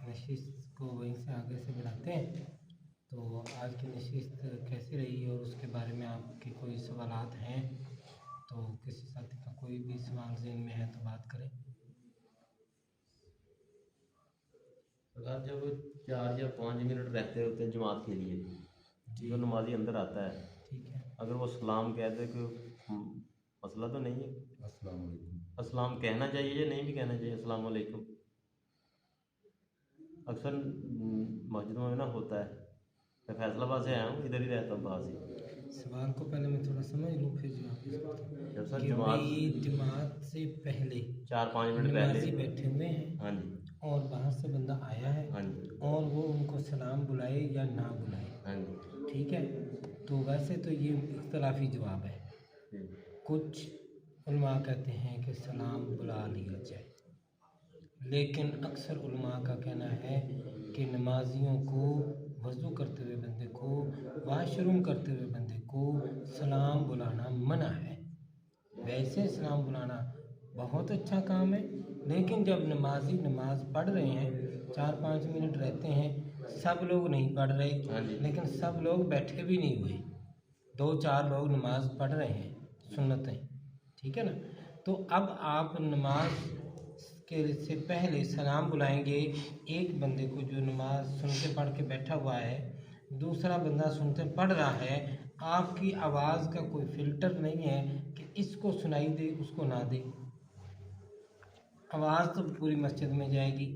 नशिस्त को वहीं से आगे से बढ़ाते हैं। तो आज की नशिस्त कैसी रही और उसके बारे में आपके कोई सवालात हैं तो किसी साथी का कोई भी सवाल ज़हन में है तो बात करें। अगर जब 4 या 5 मिनट रहते होते हैं जमात के लिए, जो नमाजी अंदर आता है, ठीक है, अगर वो सलाम कहते कि मसला तो नहीं है, अस्सलाम वालेकुम। अस्सलाम कहना चाहिए या नहीं भी कहना चाहिए, अस्सलाम वालेकुम। अक्सर मस्जिदों में ना होता है। मैं फैसलाबाद से आया हूँ, इधर ही रहता हूँ पास ही। सवाल को पहले मैं थोड़ा समझ लूँ फिर जवाब जब सर कि भाई जमात से पहले 4-5 मिनट नमाजी पहले, बैठे हुए हैं हाँ जी, और बाहर से बंदा आया है हाँ जी, और वो उनको सलाम बुलाए या ना बुलाए, हाँ जी, ठीक है। तो वैसे तो ये इख्तलाफी जवाब है। जी, कुछ उलमा कहते हैं कि सलाम बुला लिया जाए, लेकिन अक्सर उलमा का कहना है कि नमाजियों को वज़ू करते हुए बंदे को, वाशरूम करते हुए बंदे को सलाम बुलाना मना है। वैसे सलाम बुलाना बहुत अच्छा काम है, लेकिन जब नमाजी नमाज पढ़ रहे हैं, 4-5 मिनट रहते हैं, सब लोग नहीं पढ़ हाँ रहे, जी, लेकिन सब लोग बैठे भी नहीं हुए, 2-4 लोग नमाज पढ़ रहे हैं सुन्नतें, ठीक है ना। तो अब आप नमाज के से पहले सलाम बुलाएंगे एक बंदे को जो नमाज सुनते पढ़ के बैठा हुआ है, दूसरा बंदा सुनते पढ़ रहा है, आपकी आवाज़ का कोई फ़िल्टर नहीं है कि इसको सुनाई दे उसको ना दे, आवाज़ तो पूरी मस्जिद में जाएगी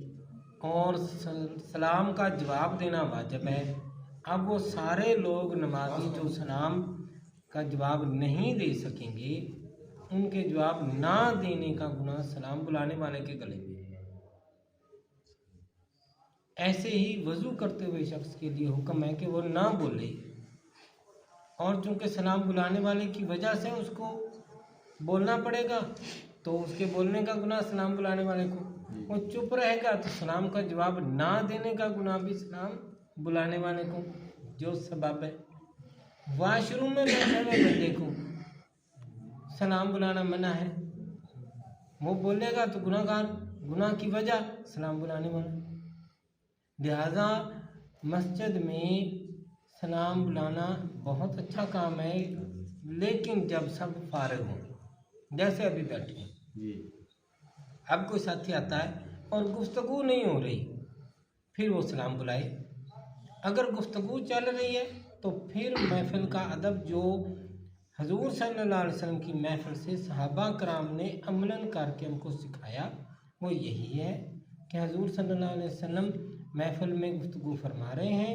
और सलाम का जवाब देना वाजिब है। अब वो सारे लोग नमाजी जो सलाम का जवाब नहीं दे सकेंगे, उनके जवाब ना देने का गुनाह सलाम बुलाने वाले के गले में है। ऐसे ही वज़ू करते हुए शख्स के लिए हुक्म है कि वो ना बोले, और चूंकि सलाम बुलाने वाले की वजह से उसको बोलना पड़ेगा तो उसके बोलने का गुनाह सलाम बुलाने वाले को, वो चुप रहेगा तो सलाम का जवाब ना देने का गुनाह भी सलाम बुलाने वाले को, जो सबब है। वाशरूम में बैठे हुए बंदे को सलाम बुलाना मना है, वो बोलेगा तो गुनाहगार, गुनाह की वजह सलाम बुलाने वाला। लिहाजा मस्जिद में सलाम बुलाना बहुत अच्छा काम है, लेकिन जब सब फारिग हों, जैसे अभी बैठे हैं, जी, अब कोई साथी आता है और गुफ्तगू नहीं हो रही, फिर वो सलाम बुलाए। अगर गुफ्तगू चल रही है तो फिर महफिल का अदब जो हजूर सल्लल्लाहु अलैहि वसल्लम की महफिल से सहाबा कराम ने अमलन करके हमको सिखाया, वो यही है कि हजूर सल्लल्लाहु अलैहि वसल्लम महफिल में गुफ्तगू फरमा रहे हैं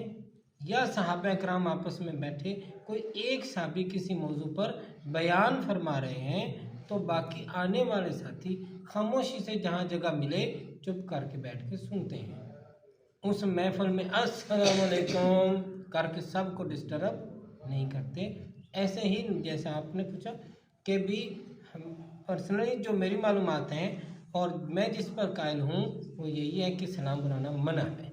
या सहाबा कराम आपस में बैठे कोई एक साहबी किसी मौजू पर बयान फरमा रहे हैं, तो बाकी आने वाले साथी खामोशी से जहाँ जगह मिले चुप करके बैठ के सुनते हैं। उस महफिल में अस्सलाम वालेकुम करके सबको डिस्टर्ब नहीं करते। ऐसे ही जैसा आपने पूछा कि भी हम पर्सनली जो मेरी मालूमात हैं और मैं जिस पर कायल हूँ वो यही है कि सलाम बुलाना मना है।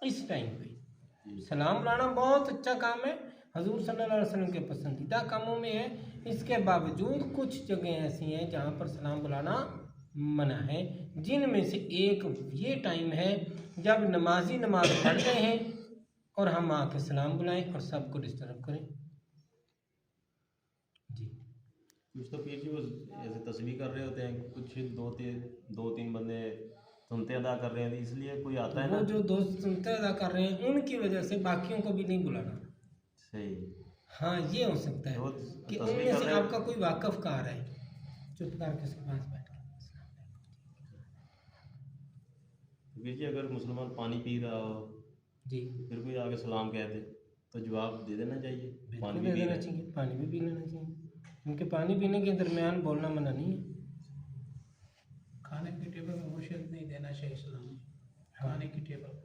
इस टाइम पे सलाम बुलाना बहुत अच्छा काम है, हजूर सल्लल्लाहु अलैहि वसल्लम के पसंदीदा कामों में है। इसके बावजूद कुछ जगह ऐसी हैं जहाँ पर सलाम बुलाना मना है, जिनमें से एक ये टाइम है जब नमाजी नमाज पढ़ रहे हैं और हम आके सलाम बुलाएं और सबको डिस्टर्ब करें। जी, कुछ तो पीर जी वो ऐसे तस्बीह कर रहे होते हैं, कुछ 2-3 बंदे सुनते अदा कर रहे हैं, इसलिए कोई आता है वो ना। जो दोस्त सुनते अदा कर रहे हैं उनकी वजह से बाकियों को भी नहीं बुलाना। सही, हाँ, ये हो सकता है वो कि तस्बीह उनमें कर से रहे आपका कोई वाकफ का आ रहा है, चुप करके उसके पास बैठ के पीर जी अगर मुसलमान पानी पी रहा हो जी फिर कोई आगे सलाम कह दे तो जवाब दे देना चाहिए, बिल्कुल पानी दे भी पी देना रहे हैं। चाहिए, पानी भी पी लेना चाहिए, क्योंकि पानी पीने के दरमियान बोलना मना नहीं है। खाने की टेबल में वो शेर नहीं देना चाहिए सलाम, खाने की टेबल